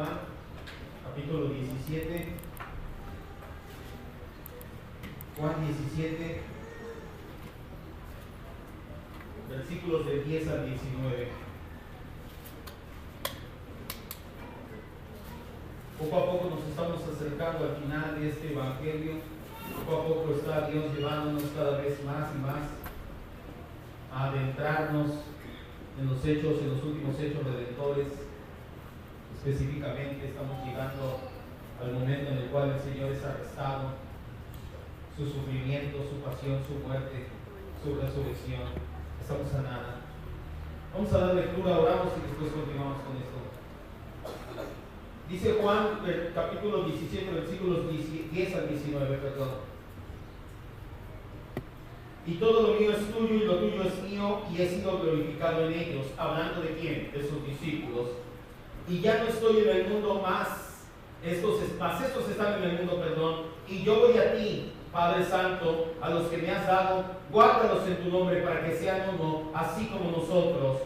Juan, capítulo 17. Juan 17, versículos del 10 al 19. Poco a poco nos estamos acercando al final de este evangelio. Poco a poco está Dios llevándonos cada vez más y más a adentrarnos en los hechos, en los últimos hechos redentores. Específicamente estamos llegando al momento en el cual el Señor es arrestado, su sufrimiento, su pasión, su muerte, su resurrección. Estamos a nada. Vamos a dar lectura, oramos y después continuamos con esto. Dice Juan, capítulo 17, versículos 10 al 19, perdón. Y todo lo mío es tuyo y lo tuyo es mío, y he sido glorificado en ellos. Hablando de quién, de sus discípulos. Y ya no estoy en el mundo más, estos están en el mundo, perdón, y yo voy a ti, Padre Santo, a los que me has dado, guárdalos en tu nombre para que sean uno, así como nosotros.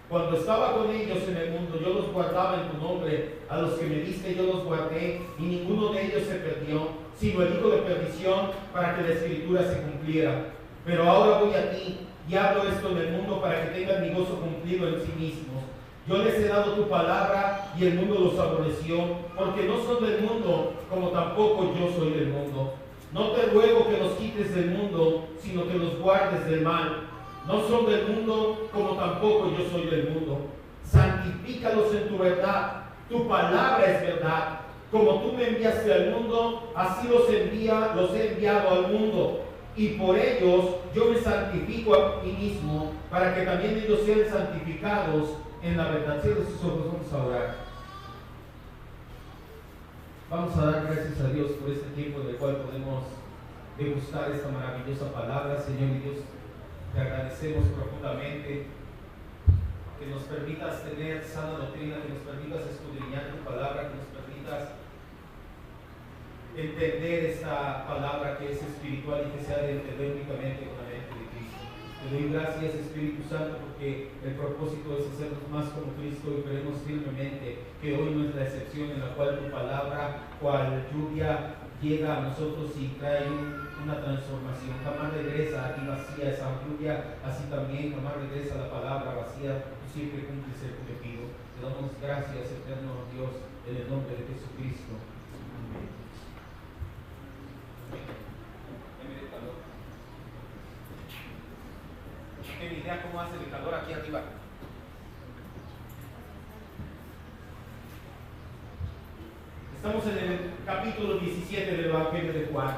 Cuando estaba con ellos en el mundo, yo los guardaba en tu nombre, a los que me diste yo los guardé, y ninguno de ellos se perdió, sino el hijo de perdición, para que la escritura se cumpliera. Pero ahora voy a ti, y hablo esto en el mundo para que tengan mi gozo cumplido en sí mismos. Yo les he dado tu palabra, y el mundo los aborreció, porque no son del mundo, como tampoco yo soy del mundo. No te ruego que los quites del mundo, sino que los guardes del mal. No son del mundo, como tampoco yo soy del mundo. Santifícalos en tu verdad. Tu palabra es verdad. Como tú me enviaste al mundo, así los he enviado al mundo. Y por ellos yo me santifico a mí mismo, para que también ellos sean santificados en la verdad. Cierra sus ojos, vamos a orar. Vamos a dar gracias a Dios por este tiempo en el cual podemos degustar esta maravillosa palabra. Señor Dios, te agradecemos profundamente que nos permitas tener sana doctrina, que nos permitas escudriñar tu palabra, que nos permitas entender esta palabra que es espiritual y que se ha de entender únicamente con la mente de Cristo. Te doy gracias, Espíritu Santo, porque el propósito es hacernos más como Cristo, y creemos firmemente que hoy no es la excepción, en la cual tu palabra, cual lluvia, llega a nosotros y trae una transformación. Jamás regresa aquí vacía esa lluvia, así también jamás regresa la palabra vacía. Tú siempre cumples el cometido. Te damos gracias, eterno Dios, en el nombre de Jesucristo. Amén. No tengo idea cómo hace el calor aquí arriba. Estamos en el capítulo 17 del Evangelio de Juan.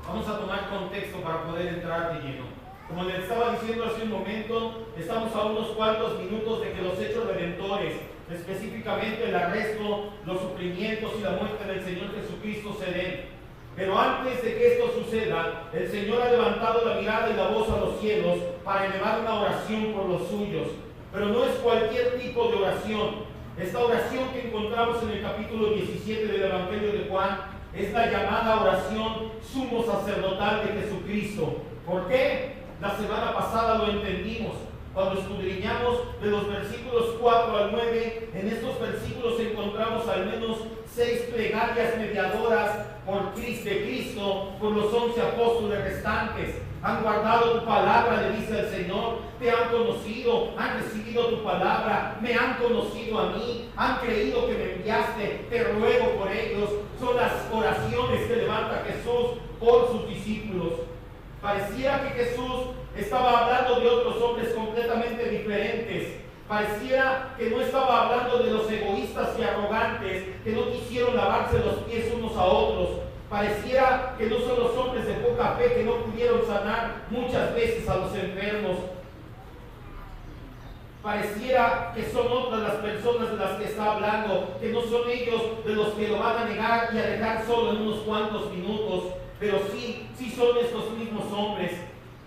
Vamos a tomar contexto para poder entrar de lleno. Como les estaba diciendo hace un momento, estamos a unos cuantos minutos de que los hechos redentores, específicamente el arresto, los sufrimientos y la muerte del Señor Jesucristo, se den. Pero antes de que esto suceda, el Señor ha levantado la mirada y la voz a los cielos para elevar una oración por los suyos. Pero no es cualquier tipo de oración. Esta oración que encontramos en el capítulo 17 del Evangelio de Juan es la llamada oración sumo sacerdotal de Jesucristo. ¿Por qué? La semana pasada lo entendimos. Cuando escudriñamos de los versículos 4 al 9, en estos versículos encontramos al menos 6 plegarias mediadoras de Cristo por los 11 apóstoles restantes. Han guardado tu palabra, le dice el Señor, te han conocido, han recibido tu palabra, me han conocido a mí, han creído que me enviaste, te ruego por ellos. Son las oraciones que levanta Jesús por sus discípulos. Pareciera que Jesús estaba hablando de otros hombres completamente diferentes. Pareciera que no estaba hablando de los egoístas y arrogantes que no quisieron lavarse los pies unos a otros. Pareciera que no son los hombres de poca fe que no pudieron sanar muchas veces a los enfermos. Pareciera que son otras las personas de las que está hablando, que no son ellos de los que lo van a negar y a dejar solo en unos cuantos minutos, pero sí son estos mismos hombres.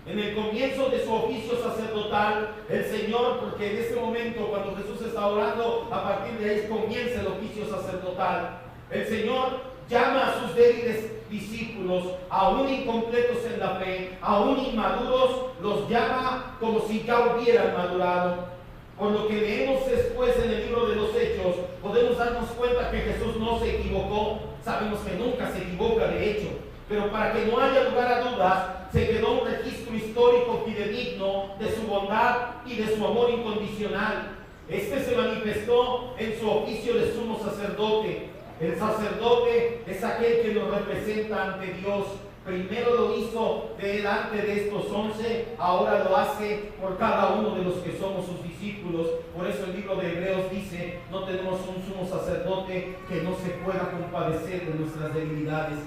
En el comienzo de su oficio sacerdotal, el Señor, porque en este momento cuando Jesús está orando, a partir de ahí comienza el oficio sacerdotal. El Señor llama a sus débiles discípulos, aún incompletos en la fe, aún inmaduros, los llama como si ya hubieran madurado. Por lo que leemos después en el libro de los Hechos, podemos darnos cuenta que Jesús no se equivocó. Sabemos que nunca se equivoca, de hecho, pero para que no haya lugar a dudas, se quedó un registro histórico fidedigno de su bondad y de su amor incondicional. Este se manifestó en su oficio de sumo sacerdote. El sacerdote es aquel que nos representa ante Dios. Primero lo hizo delante de estos 11, ahora lo hace por cada uno de los que somos sus discípulos. Por eso el libro de Hebreos dice: no tenemos un sumo sacerdote que no se pueda compadecer de nuestras debilidades.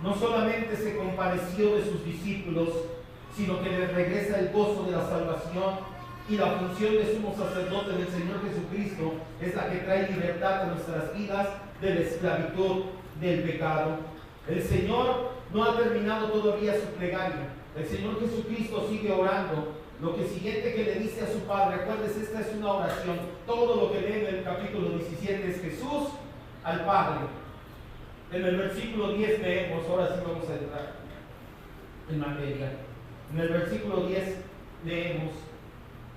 No solamente se compadeció de sus discípulos, sino que les regresa el gozo de la salvación. Y la función de sumo sacerdote del Señor Jesucristo es la que trae libertad a nuestras vidas de la esclavitud del pecado. El Señor no ha terminado todavía su plegaria. El Señor Jesucristo sigue orando. Lo que siguiente que le dice a su Padre, acuérdense, esta es una oración. Todo lo que lee en el capítulo 17 es Jesús al Padre. En el versículo 10 leemos, ahora sí vamos a entrar en materia. En el versículo 10 leemos: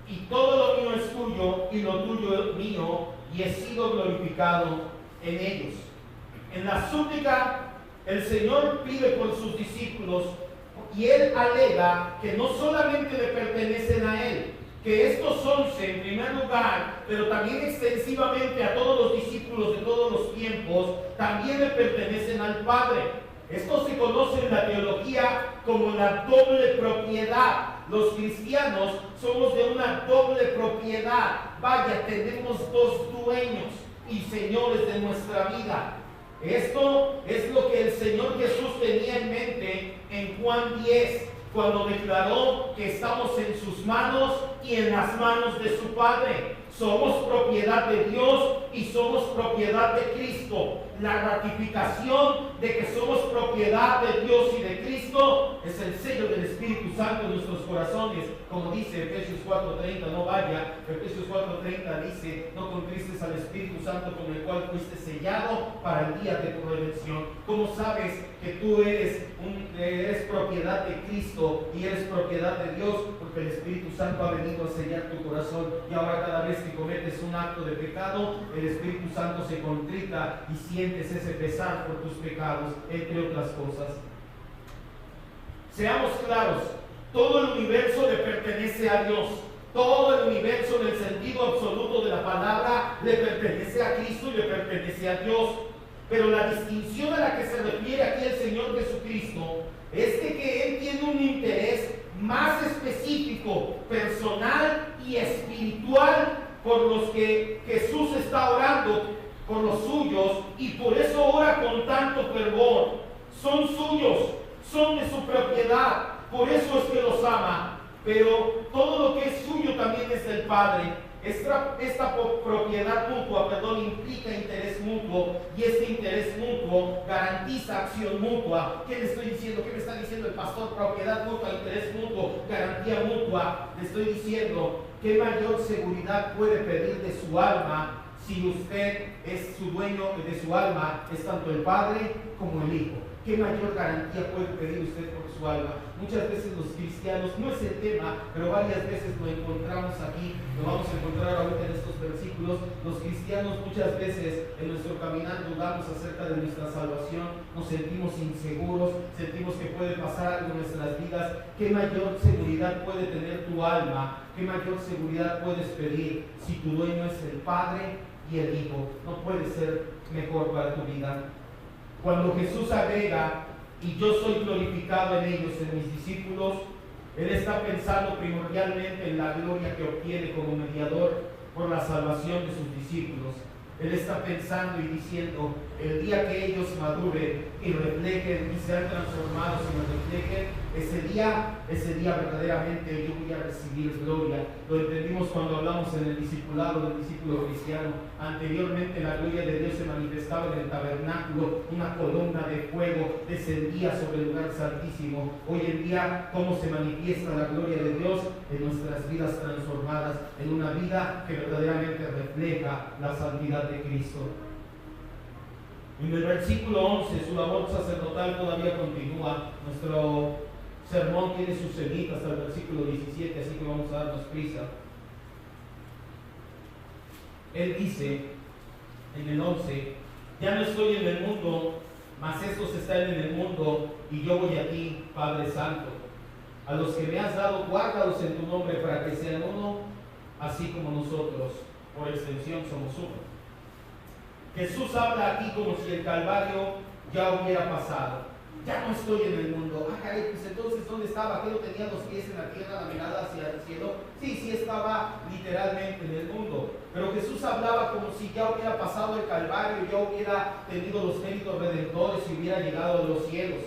y todo lo mío es tuyo, y lo tuyo es mío, y he sido glorificado en ellos. En la súplica, el Señor pide por sus discípulos, y Él alega que no solamente le pertenecen a Él, que estos 11 en primer lugar, pero también extensivamente a todos los discípulos de todos los tiempos, también le pertenecen al Padre. Esto se conoce en la teología como la doble propiedad. Los cristianos somos de una doble propiedad. Vaya, tenemos dos dueños y señores de nuestra vida. Esto es lo que el Señor Jesús tenía en mente en Juan 10, cuando declaró que estamos en sus manos y en las manos de su Padre. Somos propiedad de Dios y somos propiedad de Cristo. La ratificación de que somos propiedad de Dios y de Cristo es el sello del Espíritu Santo en nuestros corazones. Como dice Efesios 4:30, no vaya, Efesios 4:30 dice: no contristes al Espíritu Santo con el cual fuiste sellado para el día de tu redención. ¿Cómo sabes que tú eres propiedad de Cristo y eres propiedad de Dios? Porque el Espíritu Santo ha venido a sellar tu corazón, y ahora cada vez que cometes un acto de pecado, el Espíritu Santo se contrita y sientes ese pesar por tus pecados, entre otras cosas. Seamos claros, todo el universo le pertenece a Dios. Todo el universo, en el sentido absoluto de la palabra, le pertenece a Cristo y le pertenece a Dios. Pero la distinción a la que se refiere aquí el Señor Jesucristo es de que Él tiene un interés más específico, personal y espiritual por los que Jesús está orando, por los suyos, y por eso ora con tanto fervor. Son suyos, son de su propiedad, por eso es que los ama. Pero todo lo que es suyo también es del Padre. Esta propiedad mutua, implica interés mutuo, y este interés mutuo garantiza acción mutua. ¿Qué le estoy diciendo? ¿Qué me está diciendo el pastor? Propiedad mutua, interés mutuo, garantía mutua. Le estoy diciendo: ¿qué mayor seguridad puede pedir de su alma si usted es su dueño de su alma? Es tanto el Padre como el Hijo. ¿Qué mayor garantía puede pedir usted por su alma? Muchas veces los cristianos, no es el tema, pero varias veces lo encontramos aquí, lo vamos a encontrar ahorita en estos versículos. Los cristianos muchas veces en nuestro caminar dudamos acerca de nuestra salvación, nos sentimos inseguros, sentimos que puede pasar algo en nuestras vidas. ¿Qué mayor seguridad puede tener tu alma? ¿Qué mayor seguridad puedes pedir si tu dueño es el Padre y el Hijo? No puede ser mejor para tu vida. Cuando Jesús agrega: y yo soy glorificado en ellos, en mis discípulos, Él está pensando primordialmente en la gloria que obtiene como mediador por la salvación de sus discípulos. Él está pensando y diciendo: el día que ellos maduren y reflejen y sean transformados y me reflejen, ese día verdaderamente yo voy a recibir gloria. Lo entendimos cuando hablamos en el discipulado del discípulo cristiano. Anteriormente la gloria de Dios se manifestaba en el tabernáculo, una columna de fuego descendía sobre el lugar santísimo. Hoy en día, ¿cómo se manifiesta la gloria de Dios? En nuestras vidas transformadas, en una vida que verdaderamente refleja la santidad de Cristo. En el versículo 11, su labor sacerdotal todavía continúa. Nuestro sermón tiene sus cenitas hasta el versículo 17, así que vamos a darnos prisa. Él dice: en el 11, ya no estoy en el mundo, mas estos están en el mundo, y yo voy a ti, Padre Santo. A los que me has dado, guárdalos en tu nombre para que sean uno, así como nosotros, por extensión, somos uno. Jesús habla aquí como si el Calvario ya hubiera pasado. Ya no estoy en el mundo. Ah, caray, pues entonces, ¿dónde estaba? ¿Qué no tenía los pies en la tierra, la mirada hacia el cielo? Sí estaba literalmente en el mundo. Pero Jesús hablaba como si ya hubiera pasado el Calvario, ya hubiera tenido los méritos redentores y hubiera llegado a los cielos.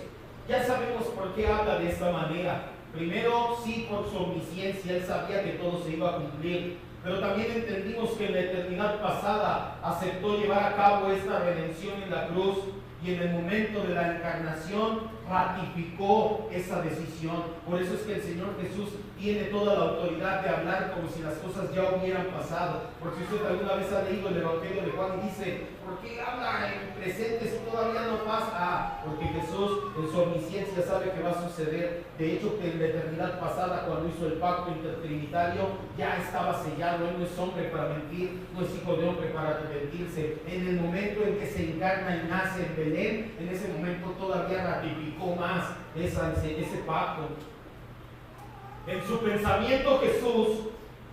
Ya sabemos por qué habla de esta manera. Primero, sí, por su omnisciencia, él sabía que todo se iba a cumplir. Pero también entendimos que en la eternidad pasada aceptó llevar a cabo esta redención en la cruz, y en el momento de la encarnación ratificó esa decisión. Por eso es que el Señor Jesús tiene toda la autoridad de hablar como si las cosas ya hubieran pasado. Porque usted alguna vez ha leído el Evangelio de Juan y dice, ¿por qué habla en presente si todavía no pasa? Porque Jesús en su omnisciencia sabe que va a suceder. De hecho, que en la eternidad pasada, cuando hizo el pacto intertrinitario, ya estaba sellado. Él no es hombre para mentir, no es hijo de hombre para arrepentirse. En el momento en que se encarna y nace en Belén, en ese momento todavía ratificó más ese pacto. En su pensamiento, Jesús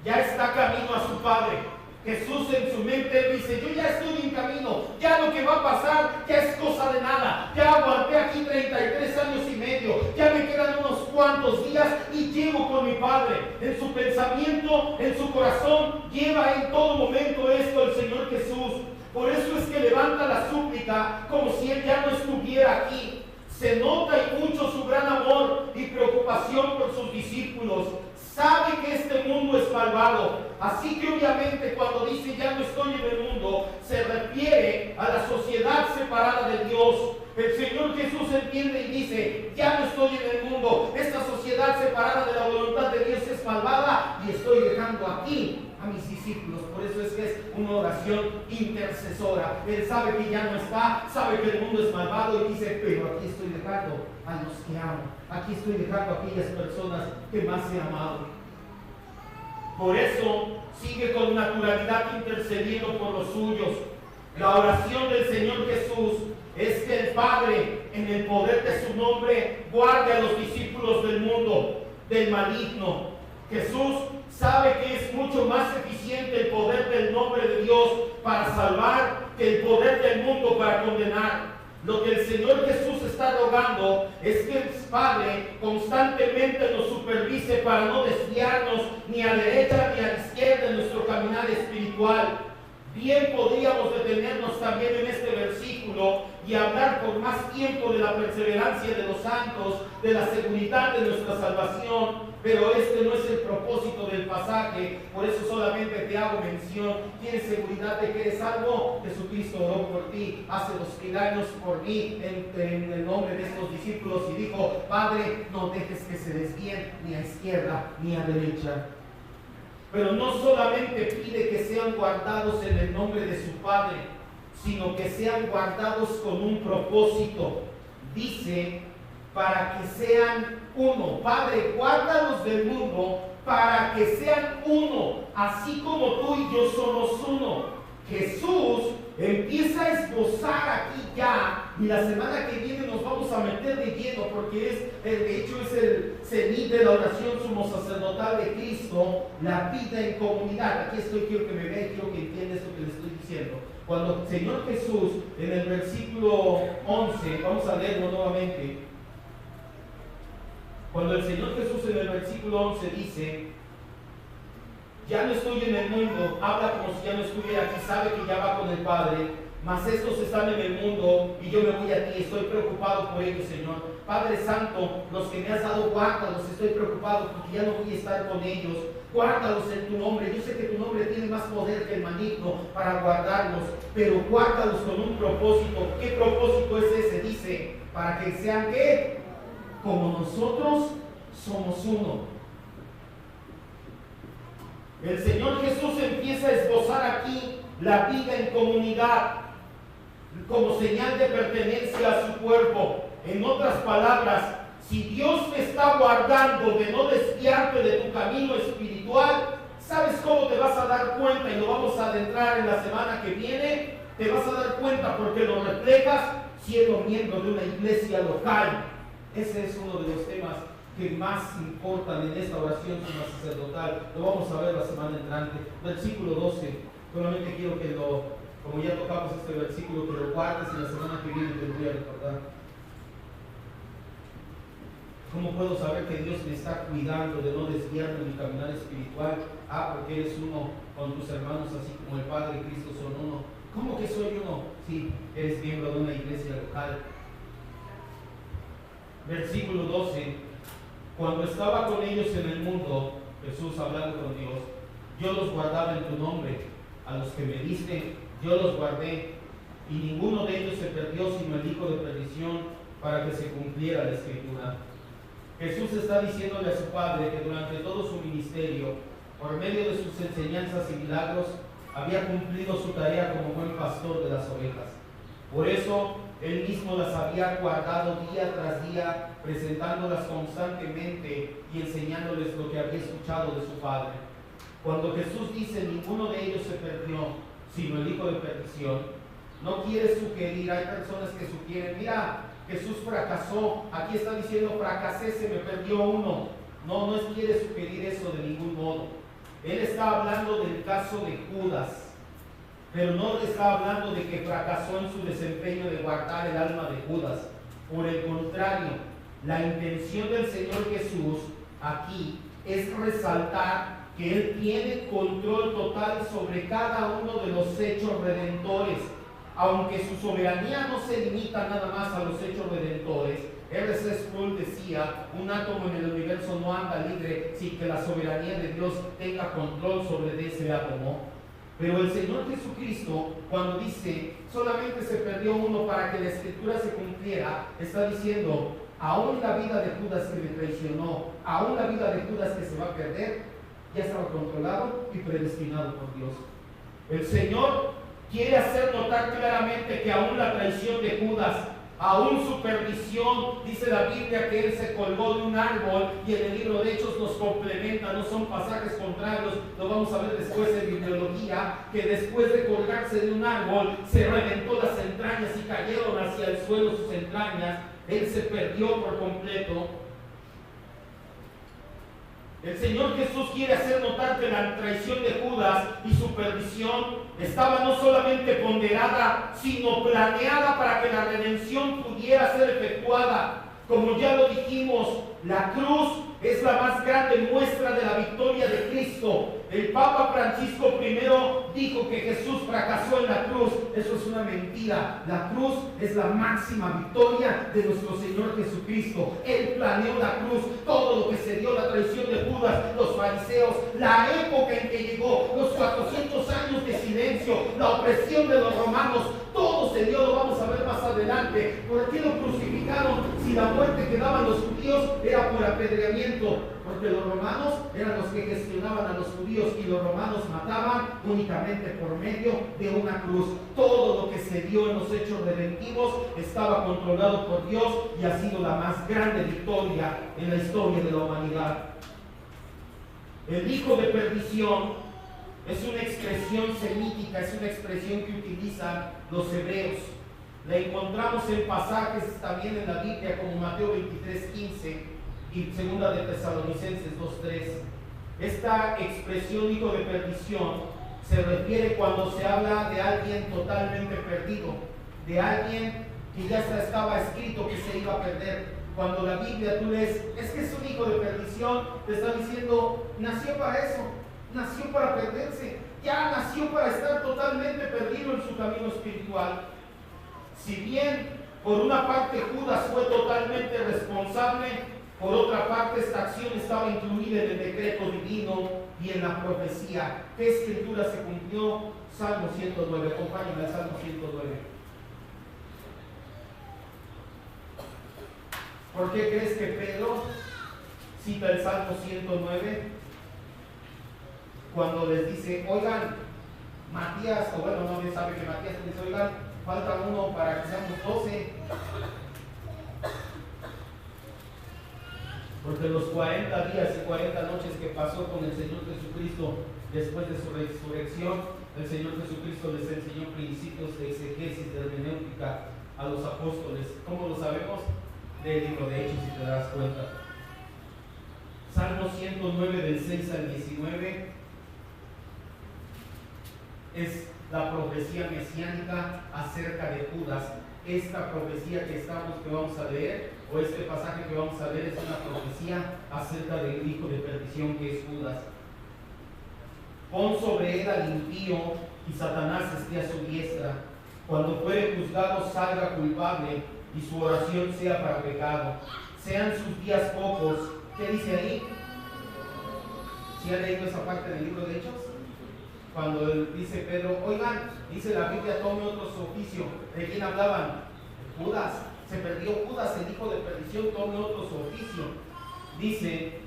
ya está camino a su Padre. Jesús en su mente dice, yo ya estoy en camino, ya lo que va a pasar ya es cosa de nada, ya aguanté aquí 33 años y medio, ya me quedan unos cuantos días y llego con mi Padre. En su pensamiento, en su corazón, lleva en todo momento esto el Señor Jesús. Por eso es que levanta la súplica como si Él ya no estuviera aquí. Se nota y mucho su gran amor y preocupación por sus discípulos. Sabe que este mundo es malvado. Así que obviamente cuando dice ya no estoy en el mundo, se refiere a la sociedad separada de Dios. El Señor Jesús entiende y dice, ya no estoy en el mundo. Esta sociedad separada de la voluntad de Dios es malvada y estoy dejando aquí a mis discípulos. Por eso es que es una oración intercesora. Él sabe que ya no está, sabe que el mundo es malvado y dice, pero aquí estoy dejando a los que amo. Aquí estoy dejando a aquellas personas que más he amado. Por eso sigue con naturalidad intercediendo por los suyos. La oración del Señor Jesús es que el Padre, en el poder de su nombre, guarde a los discípulos del mundo, del maligno. Jesús sabe que es mucho más eficiente el poder del nombre de Dios para salvar que el poder del mundo para condenar. Lo que el Señor Jesús está rogando es que el Padre constantemente nos supervise para no desviarnos ni a derecha ni a izquierda en nuestro caminar espiritual. Bien podríamos detenernos también en este versículo y hablar por más tiempo de la perseverancia de los santos, de la seguridad de nuestra salvación, pero este no es el propósito del pasaje. Por eso solamente te hago mención. ¿Tienes seguridad de que eres salvo? Jesucristo oró por ti hace 2000 años por mí en el nombre de estos discípulos y dijo, Padre, no dejes que se desvíen ni a izquierda ni a derecha. Pero no solamente pide que sean guardados en el nombre de su Padre, sino que sean guardados con un propósito. Dice, para que sean uno. Padre, guárdalos del mundo para que sean uno, así como tú y yo somos uno. Jesús empieza a esbozar aquí ya, y la semana que viene nos vamos a meter de lleno, porque de hecho es el cenit de la oración sumo sacerdotal de Cristo, la vida en comunidad. Aquí estoy, quiero que me vean, quiero que entiendan esto que les estoy diciendo. Cuando el Señor Jesús, en el versículo 11, vamos a leerlo nuevamente. Cuando el Señor Jesús en el versículo 11 dice, ya no estoy en el mundo, habla como si ya no estuviera aquí, sabe que ya va con el Padre, mas estos están en el mundo y yo me voy a ti, estoy preocupado por ellos, Señor. Padre Santo, los que me has dado, guárdalos, estoy preocupado porque ya no voy a estar con ellos. Guárdalos en tu nombre. Yo sé que tu nombre tiene más poder que el maligno para guardarlos, pero guárdalos con un propósito. ¿Qué propósito es ese? Dice, para que sean ¿qué? Como nosotros somos uno. El Señor Jesús empieza a esbozar aquí la vida en comunidad como señal de pertenencia a su cuerpo. En otras palabras, si Dios te está guardando de no desviarte de tu camino espiritual, ¿sabes cómo te vas a dar cuenta? Y lo vamos a adentrar en la semana que viene. te vas a dar cuenta porque lo reflejas siendo miembro de una iglesia local. Ese es uno de los temas que más importan en esta oración suma sacerdotal. Lo vamos a ver la semana entrante. Versículo 12. Solamente quiero que como ya tocamos este versículo, que lo guardes y la semana que viene te lo voy a recordar. ¿Cómo puedo saber que Dios me está cuidando de no desviarme en mi caminar espiritual? Porque eres uno con tus hermanos, así como el Padre y Cristo son uno. ¿Cómo que soy uno? Sí, eres miembro de una iglesia local. Versículo 12. Cuando estaba con ellos en el mundo, Jesús hablando con Dios, yo los guardaba en tu nombre. A los que me diste, yo los guardé. Y ninguno de ellos se perdió, sino el hijo de perdición, para que se cumpliera la escritura. Jesús está diciéndole a su Padre que durante todo su ministerio, por medio de sus enseñanzas y milagros, había cumplido su tarea como buen pastor de las ovejas. Por eso, Él mismo las había guardado día tras día, presentándolas constantemente y enseñándoles lo que había escuchado de su Padre. Cuando Jesús dice, ninguno de ellos se perdió, sino el hijo de perdición, no quiere sugerir, hay personas que sugieren, mira, Jesús fracasó, aquí está diciendo, fracasé, se me perdió uno. No quiere sugerir eso de ningún modo. Él está hablando del caso de Judas, pero no está hablando de que fracasó en su desempeño de guardar el alma de Judas. Por el contrario, la intención del Señor Jesús aquí es resaltar que Él tiene control total sobre cada uno de los hechos redentores. Aunque su soberanía no se limita nada más a los hechos redentores, R.C. Sproul decía, un átomo en el universo no anda libre sin que la soberanía de Dios tenga control sobre ese átomo. Pero el Señor Jesucristo, cuando dice, solamente se perdió uno para que la escritura se cumpliera, está diciendo, aún la vida de Judas que me traicionó, aún la vida de Judas que se va a perder, ya estaba controlado y predestinado por Dios. El Señor quiere hacer notar claramente que aún la traición de Judas, aún su perdición, dice la Biblia que él se colgó de un árbol, y en el libro de Hechos nos complementa, no son pasajes contrarios, lo vamos a ver después en bibliología, que después de colgarse de un árbol se reventó las entrañas y cayeron hacia el suelo sus entrañas. Él se perdió por completo. El Señor Jesús quiere hacer notar que la traición de Judas y su perdición estaba no solamente ponderada, sino planeada para que la redención pudiera ser efectuada. Como ya lo dijimos, la cruz es la más grande muestra de la victoria de Cristo. El Papa Francisco I dijo que Jesús fracasó en la cruz. Eso es una mentira. La cruz es la máxima victoria de nuestro Señor Jesucristo. Él planeó la cruz, todo lo que se dio, la traición de Judas, los fariseos, la época en que llegó, los 400 años de silencio, la opresión de los romanos, todo se dio, lo vamos a ver más adelante. ¿Por qué lo crucificaron si la muerte que daban los judíos era por apedreamiento? Porque los romanos eran los que gestionaban a los judíos y los romanos mataban únicamente por medio de una cruz. Todo lo que se dio en los hechos redentivos estaba controlado por Dios y ha sido la más grande victoria en la historia de la humanidad. El hijo de perdición es una expresión semítica, es una expresión que utilizan los hebreos. La encontramos en pasajes también en la Biblia como Mateo 23:15 y segunda de Tesalonicenses 2:3. Esta expresión hijo de perdición se refiere cuando se habla de alguien totalmente perdido, de alguien que ya estaba escrito que se iba a perder. Cuando la Biblia tú lees, es que es un hijo de perdición, te está diciendo, nació para eso, nació para perderse, ya nació para estar totalmente perdido en su camino espiritual. Si bien por una parte Judas fue totalmente responsable, por otra parte esta acción estaba incluida en el decreto divino y en la profecía. ¿Qué escritura se cumplió? Salmo 109, acompáñame al Salmo 109. ¿Por qué crees que Pedro cita el Salmo 109? Cuando les dice, oigan, Matías, o bueno, no bien sabe que Matías les dice, oigan, falta uno para que seamos 12. Porque los 40 días y 40 noches que pasó con el Señor Jesucristo después de su resurrección, El Señor Jesucristo les enseñó principios de exegesis, de hermenéutica a los apóstoles. ¿Cómo lo sabemos? Del libro de Hechos, si te das cuenta. Salmo 109 del 6 al 19 es la profecía mesiánica acerca de Judas. Esta profecía que vamos a leer, o este pasaje que vamos a leer, es una profecía acerca del hijo de perdición que es Judas. Pon sobre él al impío y Satanás esté a su diestra. Cuando fuere juzgado salga culpable y su oración sea para pecado. Sean sus días pocos. ¿Qué dice ahí? ¿Sí han leído esa parte del libro de Hechos? Cuando dice Pedro, oigan, dice la Biblia, tome otro su oficio. ¿De quién hablaban? De Judas. Se perdió Judas, el hijo de perdición, tome otro su oficio. Dice,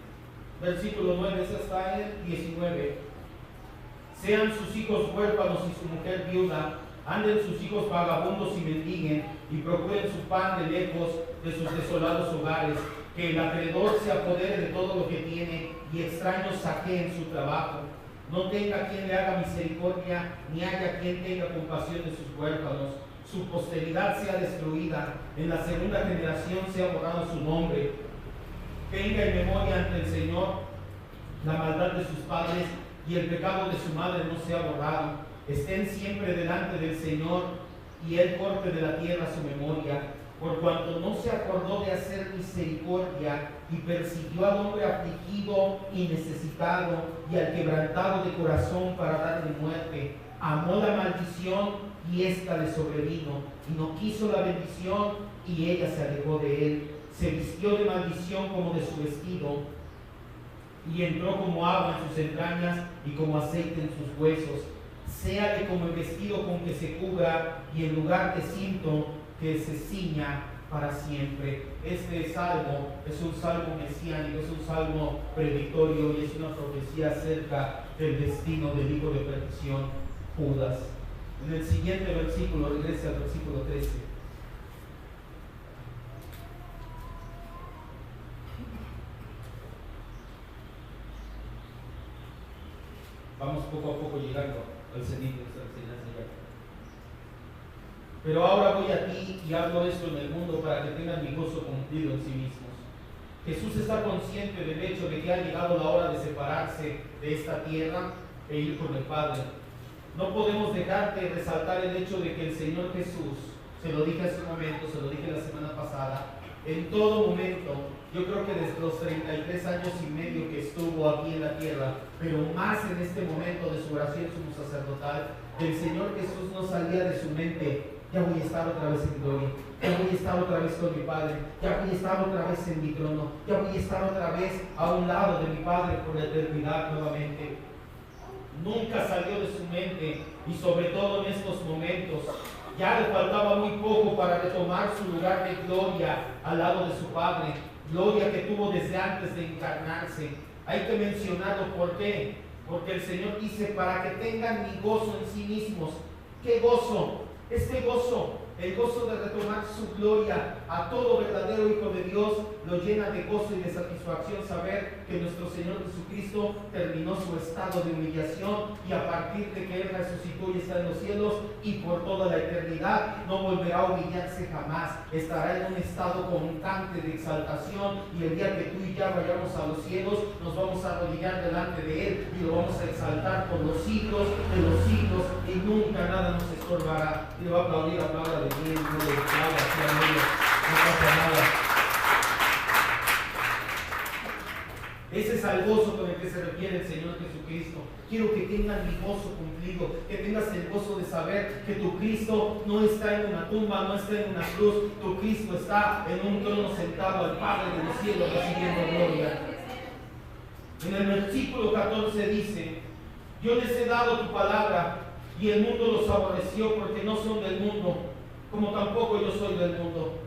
versículo 9, ese está en el 19. Sean sus hijos huérfanos y su mujer viuda, anden sus hijos vagabundos y mendiguen, y procuren su pan de lejos de sus desolados hogares, que el acreedor se apodere de todo lo que tiene, y extraños saqueen su trabajo. No tenga quien le haga misericordia, ni haya quien tenga compasión de sus huérfanos. Su posteridad sea destruida, en la segunda generación sea borrado su nombre. Tenga en memoria ante el Señor la maldad de sus padres, y el pecado de su madre no sea borrado. Estén siempre delante del Señor, y Él corte de la tierra su memoria, por cuanto no se acordó de hacer misericordia, y persiguió al hombre afligido y necesitado, y al quebrantado de corazón para darle muerte. Amó la maldición, y ésta le sobrevino, y no quiso la bendición, y ella se alejó de él. Se vistió de maldición como de su vestido, y entró como agua en sus entrañas y como aceite en sus huesos. Séale como el vestido con que se cubra, y en lugar de cinto que se ciña para siempre. Este salmo es un salmo mesiánico, es un salmo predictorio, y es una profecía acerca del destino del hijo de perdición, Judas. En el siguiente versículo, regresa al versículo 13. Vamos poco a poco llegando al cenit de esta enseñanza ya. Pero ahora voy a ti y hablo esto en el mundo para que tengan mi gozo cumplido en sí mismos. Jesús está consciente del hecho de que ha llegado la hora de separarse de esta tierra e ir con el Padre. No podemos dejar de resaltar el hecho de que el Señor Jesús, se lo dije hace un momento, se lo dije la semana pasada, en todo momento, yo creo que desde los 33 años y medio que estuvo aquí en la tierra, pero más en este momento de su oración sumo sacerdotal, el Señor Jesús no salía de su mente: ya voy a estar otra vez en gloria, ya voy a estar otra vez con mi Padre, ya voy a estar otra vez en mi trono, ya voy a estar otra vez a un lado de mi Padre por la eternidad nuevamente. Nunca salió de su mente, y sobre todo en estos momentos. Ya le faltaba muy poco para retomar su lugar de gloria al lado de su Padre, gloria que tuvo desde antes de encarnarse. Hay que mencionarlo, ¿por qué? Porque el Señor dice: para que tengan mi gozo en sí mismos. ¿Qué gozo? Este gozo, el gozo de retomar su gloria a todo verdadero hijo de Dios, lo llena de gozo y de satisfacción saber que nuestro Señor Jesucristo terminó su estado de humillación, y a partir de que Él resucitó y está en los cielos y por toda la eternidad, no volverá a humillarse jamás. Estará en un estado constante de exaltación, y el día que tú y ya vayamos a los cielos, nos vamos a arrodillar delante de Él y lo vamos a exaltar por los siglos de los siglos, y nunca nada nos estorbará. Y le va a aplaudir la palabra de Dios, no le aplauda, no pasa nada. Ese es el gozo con el que se refiere el Señor Jesucristo. Quiero que tengan mi gozo cumplido, que tengas el gozo de saber que tu Cristo no está en una tumba, no está en una cruz. Tu Cristo está en un trono sentado al Padre de los cielos, recibiendo gloria. En el versículo 14 dice: yo les he dado tu palabra, y el mundo los aborreció porque no son del mundo, como tampoco yo soy del mundo.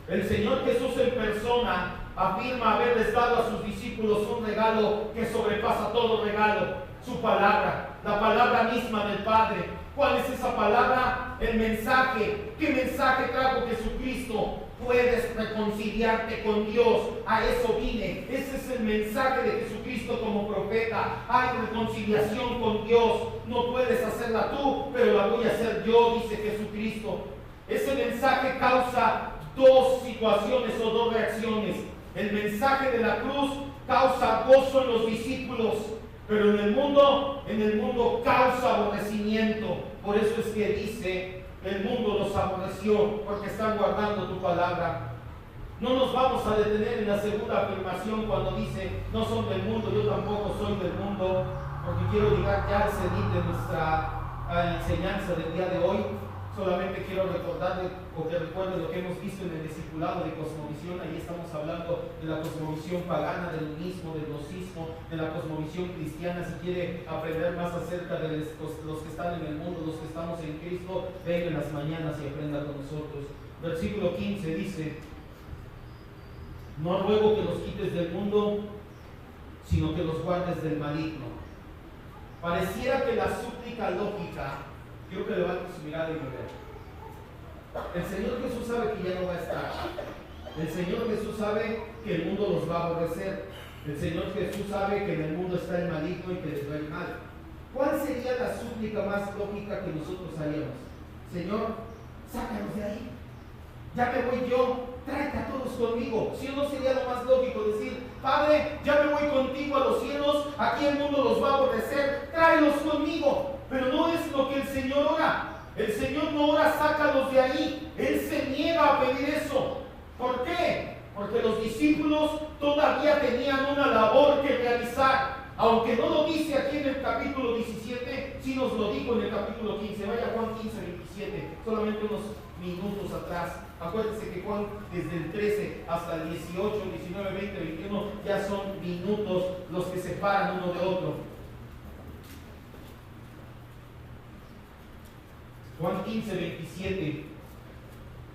El Señor Jesús en persona afirma haberles dado a sus discípulos un regalo que sobrepasa todo regalo: su palabra, la palabra misma del Padre. ¿Cuál es esa palabra? El mensaje. ¿Qué mensaje trajo Jesucristo Jesucristo puedes reconciliarte con Dios. A eso vine. Ese es el mensaje de Jesucristo como profeta. Hay reconciliación con Dios. No puedes hacerla tú, pero la voy a hacer yo, dice Jesucristo. Ese mensaje causa dos situaciones o dos reacciones. El mensaje de la cruz causa gozo en los discípulos, pero en el mundo causa aborrecimiento. Por eso es que dice, el mundo los aborreció, porque están guardando tu palabra. No nos vamos a detener en la segunda afirmación cuando dice, no son del mundo, yo tampoco soy del mundo, porque quiero llegar ya al cenit de nuestra enseñanza del día de hoy. Solamente quiero recordarle o que recuerde lo que hemos visto en el discipulado de cosmovisión. Ahí estamos hablando de la cosmovisión pagana, del unismo, del gnosticismo, de la cosmovisión cristiana. Si quiere aprender más acerca de los que están en el mundo, los que estamos en Cristo, venga en las mañanas y aprenda con nosotros. Versículo 15 dice, no ruego que los quites del mundo, sino que los guardes del maligno. Pareciera que la súplica lógica, quiero que levante su mirada y me vea. El Señor Jesús sabe que ya no va a estar. El Señor Jesús sabe que el mundo los va a aborrecer. El Señor Jesús sabe que en el mundo está el maligno y que les va a ir mal. ¿Cuál sería la súplica más lógica que nosotros haríamos? Señor, sácanos de ahí. Ya me voy yo, tráete a todos conmigo. Si no, sería lo más lógico decir, Padre, ya me voy contigo a los cielos, aquí el mundo los va a aborrecer, tráelos conmigo. Pero no es lo que el Señor ora. El Señor no ora, sácalos de ahí. Él se niega a pedir eso. ¿Por qué? Porque los discípulos todavía tenían una labor que realizar. Aunque no lo dice aquí en el capítulo 17, sí nos lo dijo en el capítulo 15. Vaya Juan 15, 27, solamente unos minutos atrás. Acuérdense que Juan, desde el 13 hasta el 18, 19, 20, 21, ya son minutos los que separan uno de otro. Juan 15, 27.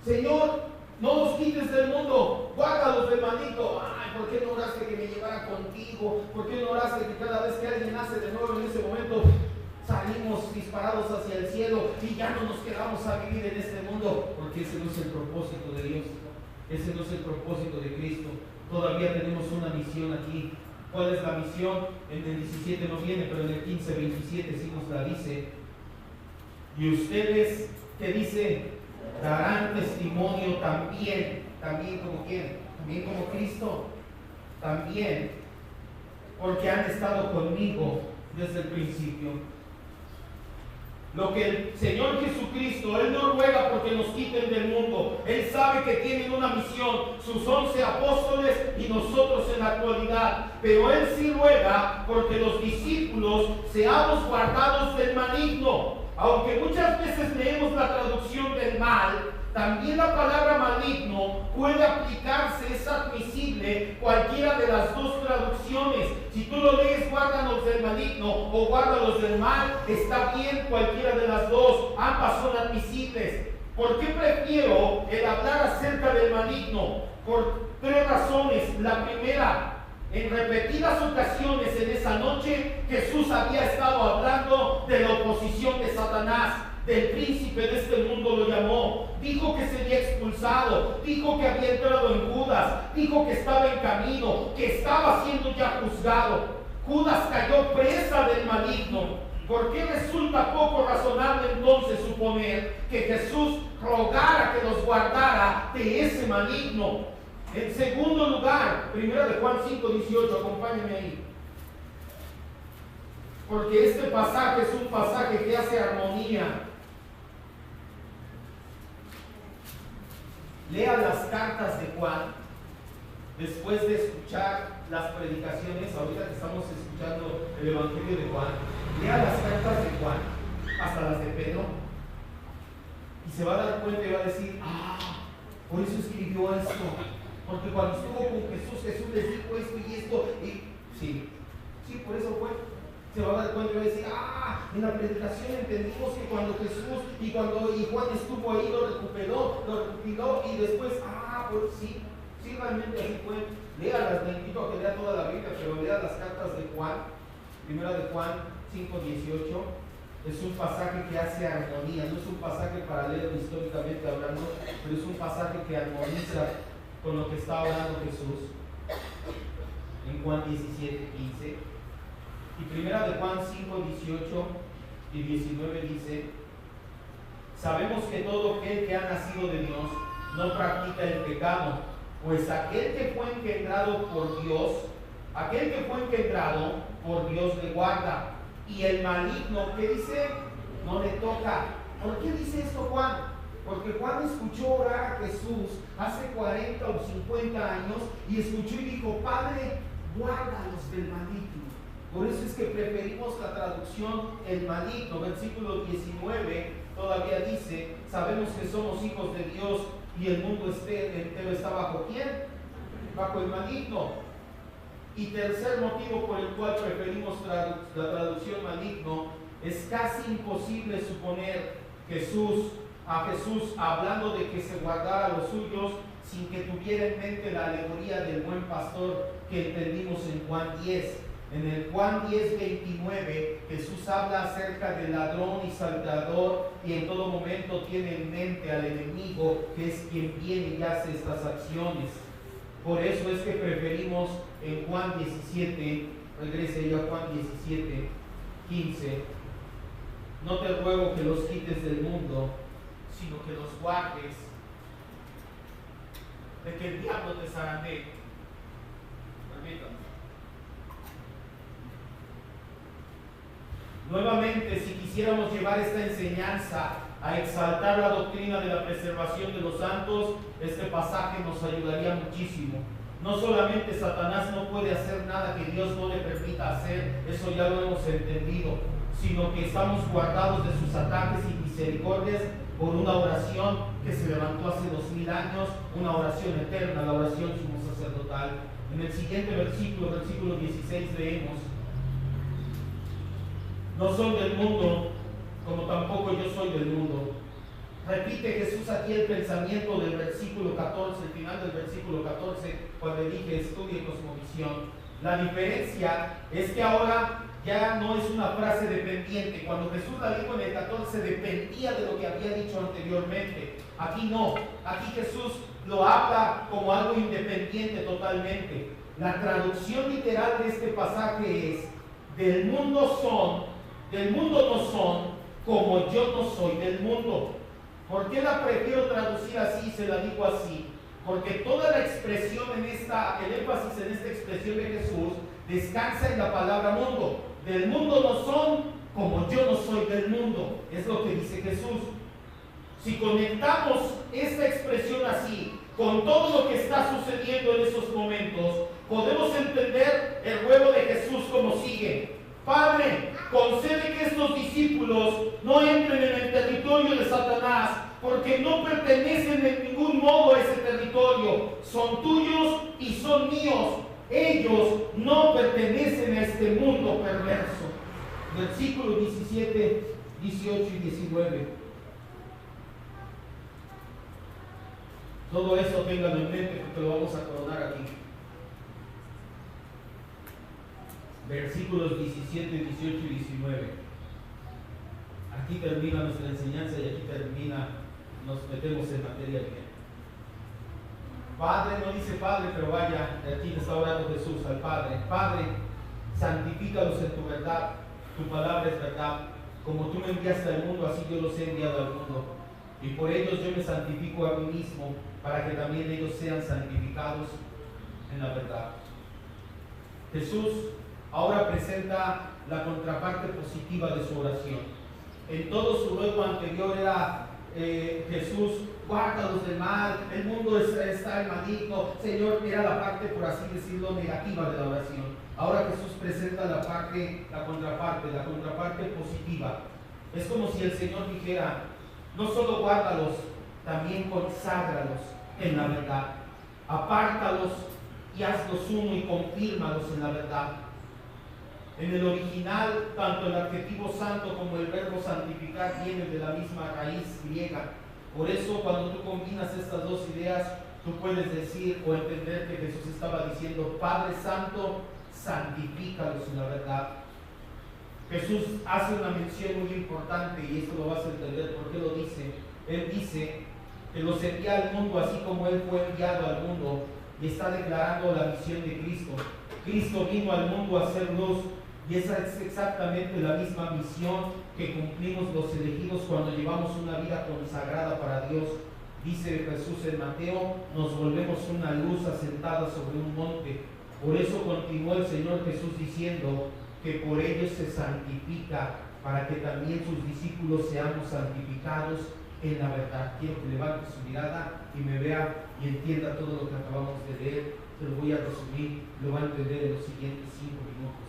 Señor, no los quites del mundo, guárdalos del maligno. Ay, ¿por qué no oraste que me llevara contigo? ¿Por qué no oraste que cada vez que alguien nace de nuevo en ese momento salimos disparados hacia el cielo y ya no nos quedamos a vivir en este mundo? Porque ese no es el propósito de Dios. Ese no es el propósito de Cristo. Todavía tenemos una misión aquí. ¿Cuál es la misión? En el 17 no viene, pero en el 15, 27 sí nos la dice. Y ustedes, ¿qué dice? Darán testimonio también. ¿También como quién? También como Cristo. También porque han estado conmigo desde el principio. Lo que el Señor Jesucristo, Él no ruega porque nos quiten del mundo. Él sabe que tienen una misión, sus 11 apóstoles y nosotros en la actualidad. Pero Él sí ruega porque los discípulos seamos guardados del maligno. Aunque muchas veces leemos la traducción del mal, también la palabra maligno puede aplicarse, es admisible cualquiera de las dos traducciones. Si tú lo lees, guárdanos del maligno o guárdalos del mal, está bien cualquiera de las dos, ambas son admisibles. ¿Por qué prefiero el hablar acerca del maligno? Por tres razones. La primera, en repetidas ocasiones en esa noche, Jesús había estado hablando de la oposición de Satanás, del príncipe de este mundo lo llamó, dijo que sería expulsado, dijo que había entrado en Judas, dijo que estaba en camino, que estaba siendo ya juzgado. Judas cayó presa del maligno. ¿Por qué resulta poco razonable entonces suponer que Jesús rogara que los guardara de ese maligno? En segundo lugar, 1 de Juan 5, 18, acompáñenme ahí. Porque este pasaje es un pasaje que hace armonía. Lea las cartas de Juan, después de escuchar las predicaciones, ahorita que estamos escuchando el Evangelio de Juan, lea las cartas de Juan, hasta las de Pedro, y se va a dar cuenta y va a decir, por eso escribió esto. Porque cuando estuvo con Jesús, Jesús les dijo esto y esto. Y sí, por eso fue. Se va a dar cuenta y va a decir, en la predicación entendimos que cuando Jesús y Juan estuvo ahí, lo recopiló y después, pues sí, realmente así fue. Léalas, le invito a que lea toda la Biblia, pero lea las cartas de Juan, 1 de Juan 5, 18. Es un pasaje que hace armonía, no es un pasaje para leerlo históricamente hablando, pero pero es un pasaje que armoniza con lo que está hablando Jesús en Juan 17:15. Y primera de Juan 5:18 y 19 dice: sabemos que todo aquel que ha nacido de Dios no practica el pecado, pues aquel que fue engendrado por Dios le guarda, y el maligno, ¿qué dice? No le toca. ¿Por qué dice esto Juan? Porque Juan escuchó orar a Jesús hace 40 o 50 años y escuchó y dijo: Padre, guárdalos del maligno. Por eso es que preferimos la traducción el maligno. Versículo 19 todavía dice: sabemos que somos hijos de Dios y el mundo entero está bajo ¿quién? Bajo el maligno. Y tercer motivo por el cual preferimos la traducción maligno: es casi imposible suponer a Jesús hablando de que se guardara a los suyos sin que tuviera en mente la alegoría del buen pastor que entendimos en Juan 10. En el Juan 10:29 Jesús habla acerca del ladrón y salteador, y en todo momento tiene en mente al enemigo, que es quien viene y hace estas acciones. Por eso es que preferimos en Juan 17, regrese yo a Juan 17:15: no te ruego que los quites del mundo, sino que los guardes de que el diablo te zarandee. Permítanme. Nuevamente, si quisiéramos llevar esta enseñanza a exaltar la doctrina de la preservación de los santos, este pasaje nos ayudaría muchísimo. No solamente Satanás no puede hacer nada que Dios no le permita hacer, eso ya lo hemos entendido, sino que estamos guardados de sus ataques y misericordias por una oración que se levantó hace 2000 años, una oración eterna, la oración sumo sacerdotal. En el siguiente versículo 16, leemos: no son del mundo, como tampoco yo soy del mundo. Repite Jesús aquí el pensamiento del versículo 14, el final del versículo 14, cuando dije estudie cosmovisión. La diferencia es que ahora ya no es una frase dependiente. Cuando Jesús la dijo en el 14, dependía de lo que había dicho anteriormente. Aquí no, aquí Jesús lo habla como algo independiente totalmente. La traducción literal de este pasaje es: del mundo no son, como yo no soy del mundo. ¿Por qué la prefiero traducir así? Se la digo así porque toda la expresión el énfasis en esta expresión de Jesús descansa en la palabra mundo. Del mundo no son, como yo no soy del mundo, es lo que dice Jesús. Si conectamos esta expresión así con todo lo que está sucediendo en esos momentos, podemos entender el ruego de Jesús como sigue: Padre, concede que estos discípulos no entren en el territorio de Satanás, porque no pertenecen en ningún modo a ese territorio. Son tuyos y son míos. Ellos no pertenecen a este mundo perverso. Versículos 17, 18 y 19. Todo eso ténganlo en mente porque lo vamos a coronar aquí. Versículos 17, 18 y 19. Aquí termina nuestra enseñanza y aquí nos metemos en materia bien. Padre, no dice Padre, pero vaya, aquí le está orando Jesús al Padre. Padre, santifícalos en tu verdad, tu palabra es verdad. Como tú me enviaste al mundo, así yo los he enviado al mundo. Y por ellos yo me santifico a mí mismo, para que también ellos sean santificados en la verdad. Jesús ahora presenta la contraparte positiva de su oración. En todo su ruego anterior era Jesús, guárdalos del mal, el mundo está en maligno. Señor, era la parte, por así decirlo, negativa de la oración. Ahora Jesús presenta la contraparte positiva. Es como si el Señor dijera: no solo guárdalos, también conságralos en la verdad. Apártalos y hazlos uno y confírmalos en la verdad. En el original, tanto el adjetivo santo como el verbo santificar vienen de la misma raíz griega. Por eso, cuando tú combinas estas dos ideas, tú puedes decir o entender que Jesús estaba diciendo: Padre Santo, santifícalos en la verdad. Jesús hace una mención muy importante, y esto lo vas a entender por qué lo dice. Él dice que los envía al mundo así como Él fue enviado al mundo, y está declarando la misión de Cristo. Cristo vino al mundo a hacer luz, y esa es exactamente la misma misión que cumplimos los elegidos cuando llevamos una vida consagrada para Dios. Dice Jesús en Mateo, nos volvemos una luz asentada sobre un monte. Por eso continuó el Señor Jesús diciendo que por ellos se santifica, para que también sus discípulos seamos santificados en la verdad. Quiero que levante su mirada y me vea y entienda todo lo que acabamos de leer. Te lo voy a resumir, lo va a entender en los siguientes 5 minutos.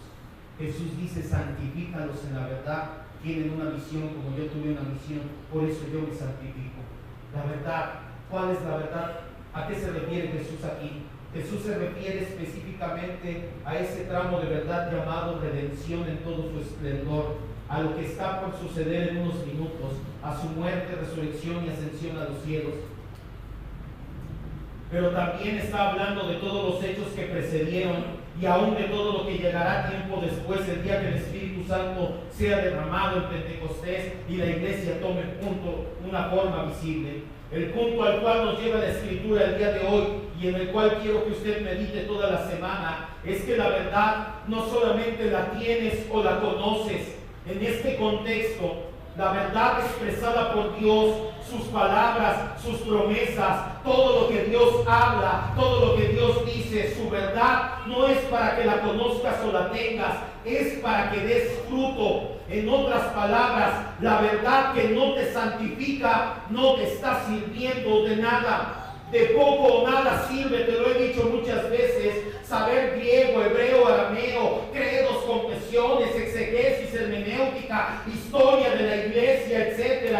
Jesús dice, santifícalos en la verdad. Tienen una misión como yo tuve una misión, por eso yo me santifico. La verdad, ¿cuál es la verdad? ¿A qué se refiere Jesús aquí? Jesús se refiere específicamente a ese tramo de verdad llamado redención en todo su esplendor, a lo que está por suceder en unos minutos, a su muerte, resurrección y ascensión a los cielos. Pero también está hablando de todos los hechos que precedieron y aún de todo lo que llegará tiempo después, el día que el Espíritu Santo sea derramado en Pentecostés y la iglesia tome una forma visible. El punto al cual nos lleva la Escritura el día de hoy y en el cual quiero que usted medite toda la semana es que la verdad no solamente la tienes o la conoces. En este contexto, la verdad expresada por Dios, sus palabras, sus promesas, todo lo que Dios habla, todo lo que Dios dice, su verdad no es para que la conozcas o la tengas, es para que des fruto. En otras palabras, la verdad que no te santifica no te está sirviendo de nada. De poco o nada sirve, te lo he dicho muchas veces, saber griego, hebreo, arameo, credos, confesiones, exegesis, hermenéutica, historia de la iglesia, etc.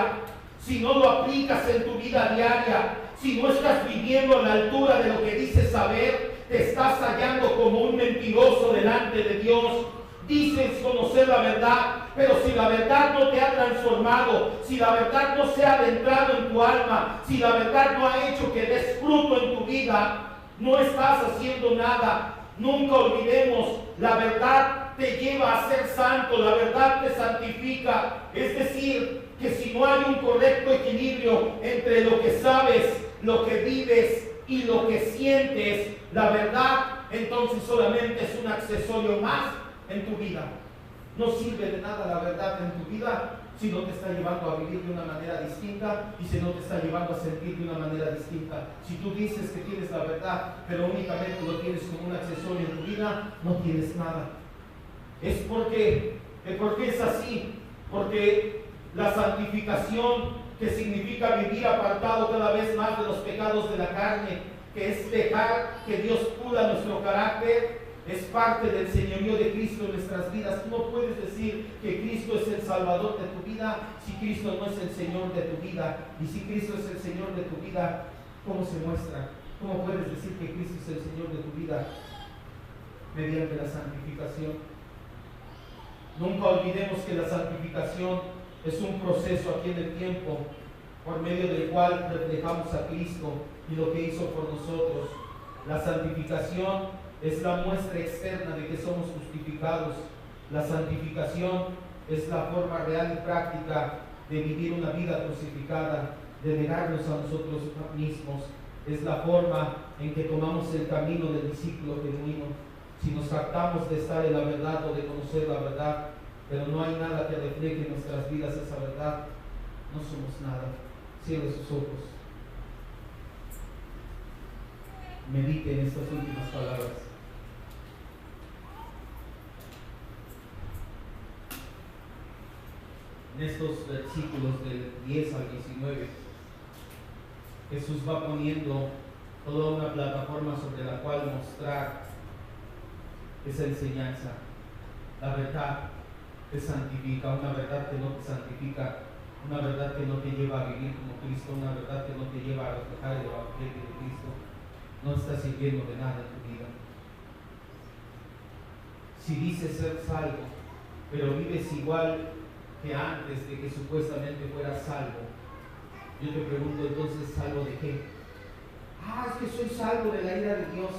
Si no lo aplicas en tu vida diaria, si no estás viviendo a la altura de lo que dices saber, te estás hallando como un mentiroso delante de Dios. Dices conocer la verdad, pero si la verdad no te ha transformado, si la verdad no se ha adentrado en tu alma, si la verdad no ha hecho que des fruto en tu vida, no estás haciendo nada. Nunca olvidemos, la verdad te lleva a ser santo, la verdad te santifica. Es decir, que si no hay un correcto equilibrio entre lo que sabes, lo que vives y lo que sientes, la verdad entonces solamente es un accesorio más en tu vida. No sirve de nada la verdad en tu vida si no te está llevando a vivir de una manera distinta y si no te está llevando a sentir de una manera distinta. Si tú dices que tienes la verdad, pero únicamente lo tienes como un accesorio en tu vida, no tienes nada. Es porque, ¿por qué es así? Porque la santificación, que significa vivir apartado cada vez más de los pecados de la carne, que es dejar que Dios pula nuestro carácter, es parte del señorío de Cristo en nuestras vidas. Tú no puedes decir que Cristo es el Salvador de tu vida si Cristo no es el Señor de tu vida. Y si Cristo es el Señor de tu vida, ¿cómo se muestra? ¿Cómo puedes decir que Cristo es el Señor de tu vida? Mediante la santificación. Nunca olvidemos que la santificación es un proceso aquí en el tiempo por medio del cual reflejamos a Cristo y lo que hizo por nosotros. La santificación es la muestra externa de que somos justificados. La santificación es la forma real y práctica de vivir una vida crucificada, de negarnos a nosotros mismos. Es la forma en que tomamos el camino del discípulo genuino. Si nos tratamos de estar en la verdad o de conocer la verdad, pero no hay nada que refleje en nuestras vidas esa verdad, no somos nada. Cierre sus ojos. Medite en estas últimas palabras. En estos versículos del 10 al 19, Jesús va poniendo toda una plataforma sobre la cual mostrar esa enseñanza. La verdad te santifica, una verdad que no te santifica, una verdad que no te lleva a vivir como Cristo, una verdad que no te lleva a reflejar el Evangelio de Cristo, no está sirviendo de nada en tu vida. Si dices ser salvo, pero vives igual que antes de que supuestamente fueras salvo, yo te pregunto entonces, ¿salvo de qué? Es que soy salvo de la ira de Dios.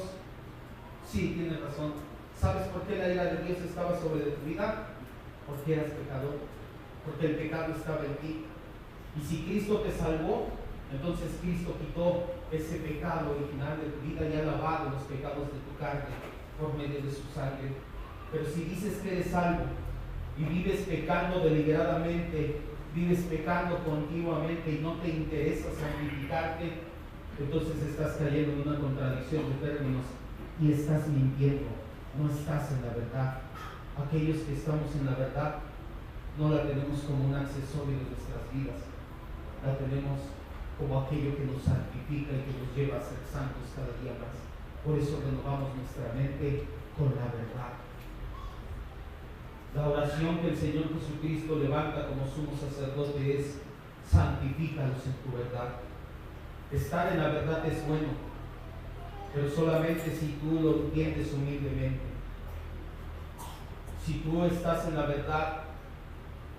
Sí, tienes razón. ¿Sabes por qué la ira de Dios estaba sobre tu vida? Porque eras pecador, porque el pecado estaba en ti. Y si Cristo te salvó, Entonces Cristo quitó ese pecado original de tu vida y ha lavado los pecados de tu carne por medio de su sangre. Pero si dices que eres salvo y vives pecando deliberadamente, vives pecando continuamente y no te interesa santificarte, entonces estás cayendo en una contradicción de términos y estás mintiendo, no estás en la verdad. Aquellos que estamos en la verdad no la tenemos como un accesorio de nuestras vidas, la tenemos como aquello que nos santifica y que nos lleva a ser santos cada día más. Por eso renovamos nuestra mente con la verdad. La oración que el Señor Jesucristo levanta como sumo sacerdote es: santifícalos en tu verdad. Estar en la verdad es bueno, pero solamente si tú lo entiendes humildemente. Si tú estás en la verdad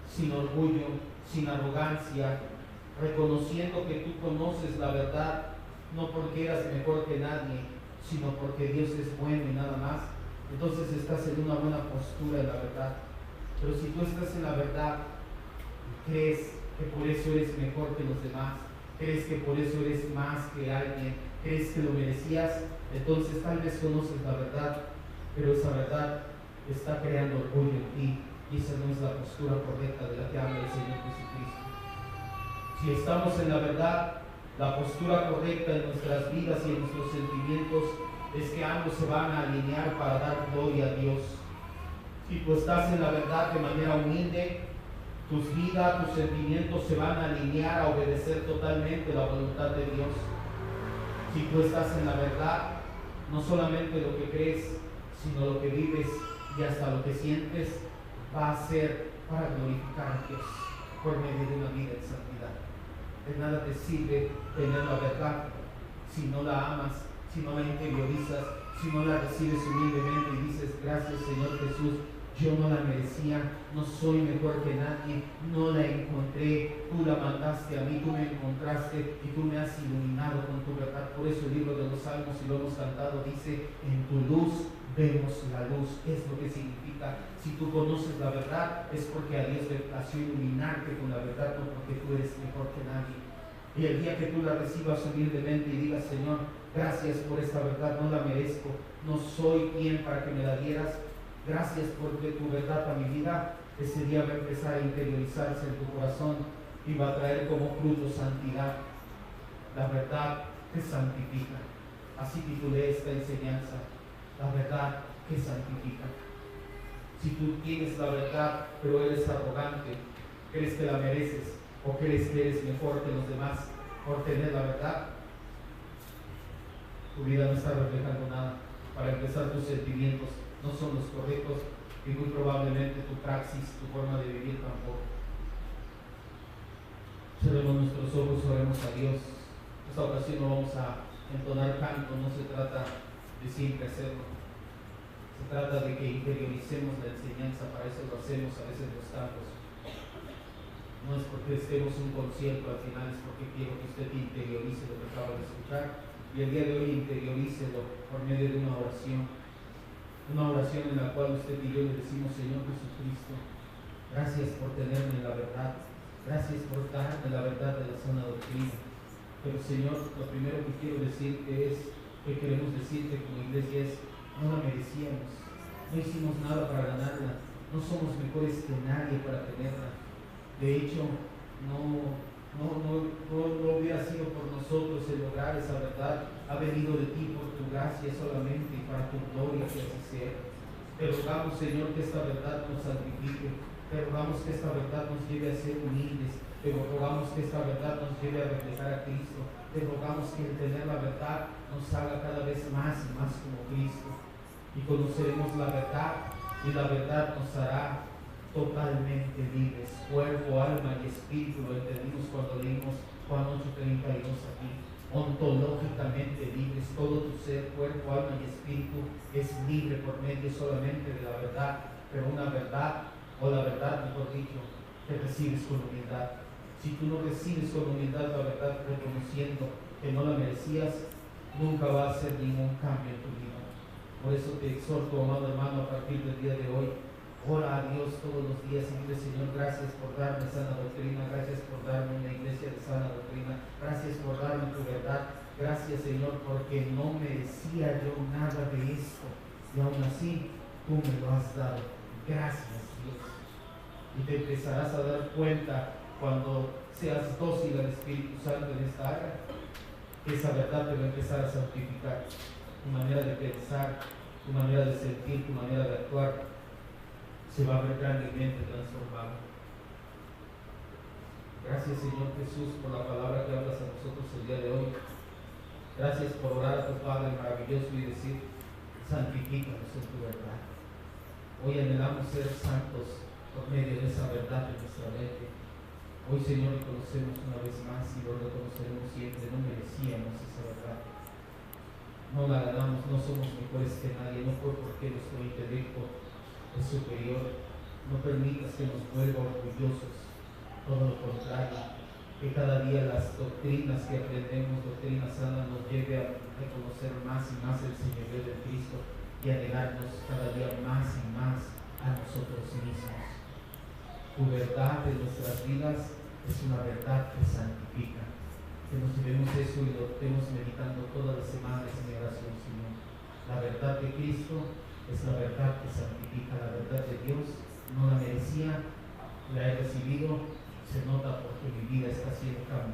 sin orgullo, sin arrogancia, reconociendo que tú conoces la verdad, no porque eras mejor que nadie, sino porque Dios es bueno y nada más, entonces estás en una buena postura en la verdad. Pero si tú estás en la verdad y crees que por eso eres mejor que los demás, crees que por eso eres más que alguien, crees que lo merecías, entonces tal vez conoces la verdad, pero esa verdad está creando orgullo en ti, y esa no es la postura correcta de la que habla el Señor Jesucristo. Si estamos en la verdad, la postura correcta en nuestras vidas y en nuestros sentimientos es que ambos se van a alinear para dar gloria a Dios. Si tú estás en la verdad de manera humilde, tus vidas, tus sentimientos se van a alinear a obedecer totalmente la voluntad de Dios. Si tú estás en la verdad, no solamente lo que crees, sino lo que vives y hasta lo que sientes va a ser para glorificar a Dios por medio de una vida en santidad. De nada te sirve tener la verdad si no la amas, si no la interiorizas, si no la recibes humildemente y dices: gracias, Señor Jesús, yo no la merecía, no soy mejor que nadie, no la encontré, tú la mandaste a mí, tú me encontraste y tú me has iluminado con tu verdad. Por eso el libro de los Salmos, y lo hemos cantado, dice: en tu luz vemos la luz. Es lo que significa: si tú conoces la verdad, es porque a Dios le plació iluminarte con la verdad, no porque tú eres mejor que nadie. Y el día que tú la recibas humildemente y digas: Señor, gracias por esta verdad, no la merezco, no soy quien para que me la dieras, gracias porque tu verdad a mi vida, ese día va a empezar a interiorizarse en tu corazón y va a traer como fruto santidad. La verdad te santifica. Así titulé esta enseñanza: la verdad que santifica. Si tú tienes la verdad, pero eres arrogante, crees que la mereces o crees que eres mejor que los demás por tener la verdad, tu vida no está reflejando nada. Para empezar, tus sentimientos no son los correctos y muy probablemente tu praxis, tu forma de vivir tampoco. Cerremos nuestros ojos, oremos a Dios. En esta ocasión no vamos a entonar canto, no se trata de siempre hacerlo. Se trata de que interioricemos la enseñanza, para eso lo hacemos a veces los cantos. No es porque estemos un concierto al final, es porque quiero que usted interiorice lo que acaba de escuchar, y el día de hoy interiorícelo por medio de una oración en la cual usted y yo le decimos: Señor Jesucristo, gracias por tenerme en la verdad, gracias por darme la verdad de la sana doctrina. Pero Señor, lo primero que quiero decirte es que queremos decirte como iglesia es: no la merecíamos, no hicimos nada para ganarla, no somos mejores que nadie para tenerla. De hecho, no hubiera sido por nosotros el lograr esa verdad, ha venido de ti por tu gracia solamente y para tu gloria, que así sea. Te rogamos, Señor, que esta verdad nos santifique, te rogamos que esta verdad nos lleve a ser humildes, te rogamos que esta verdad nos lleve a reflejar a Cristo, te rogamos que el tener la verdad nos haga cada vez más y más como Cristo, y conoceremos la verdad, y la verdad nos hará totalmente libres, cuerpo, alma y espíritu. Lo entendimos cuando leímos Juan 8:32 aquí. Ontológicamente libres, todo tu ser, cuerpo, alma y espíritu es libre por medio solamente de la verdad, pero una verdad, o la verdad mejor dicho, que recibes con humildad. Si tú no recibes con humildad la verdad, reconociendo que no la merecías, nunca va a hacer ningún cambio en tu vida. Por eso te exhorto, amado hermano, a partir del día de hoy, Ora a Dios todos los días y dile: Señor, gracias por darme sana doctrina, gracias por darme una iglesia de sana doctrina, gracias por darme tu verdad, gracias, Señor, porque no merecía yo nada de esto y aún así tú me lo has dado. Gracias, Dios. Y te empezarás a dar cuenta cuando seas dócil al Espíritu Santo en esta área, que esa verdad te va a empezar a santificar. Tu manera de pensar, tu manera de sentir, tu manera de actuar se va a ver grandemente transformada. Gracias, Señor Jesús, por la palabra que hablas a nosotros el día de hoy. Gracias por orar a tu Padre maravilloso y decir: santifícanos en tu verdad. Hoy anhelamos ser santos por medio de esa verdad en nuestra mente. Hoy, Señor, reconocemos una vez más y lo reconoceremos siempre: no merecíamos esa verdad, no la ganamos, no somos mejores que nadie, no fue porque nuestro intelecto es superior. No permitas que nos vuelva orgullosos, todo lo contrario, que cada día las doctrinas que aprendemos, doctrina sana, nos lleve a reconocer más y más el señorío de Cristo y a negarnos cada día más y más a nosotros mismos. Tu verdad en nuestras vidas es una verdad que santifica. Que nos llevemos eso y lo estemos meditando todas las semanas en oración, Señor. La verdad de Cristo es la verdad que santifica. La verdad de Dios no la merecía, la he recibido, se nota porque mi vida está siendo cambiada.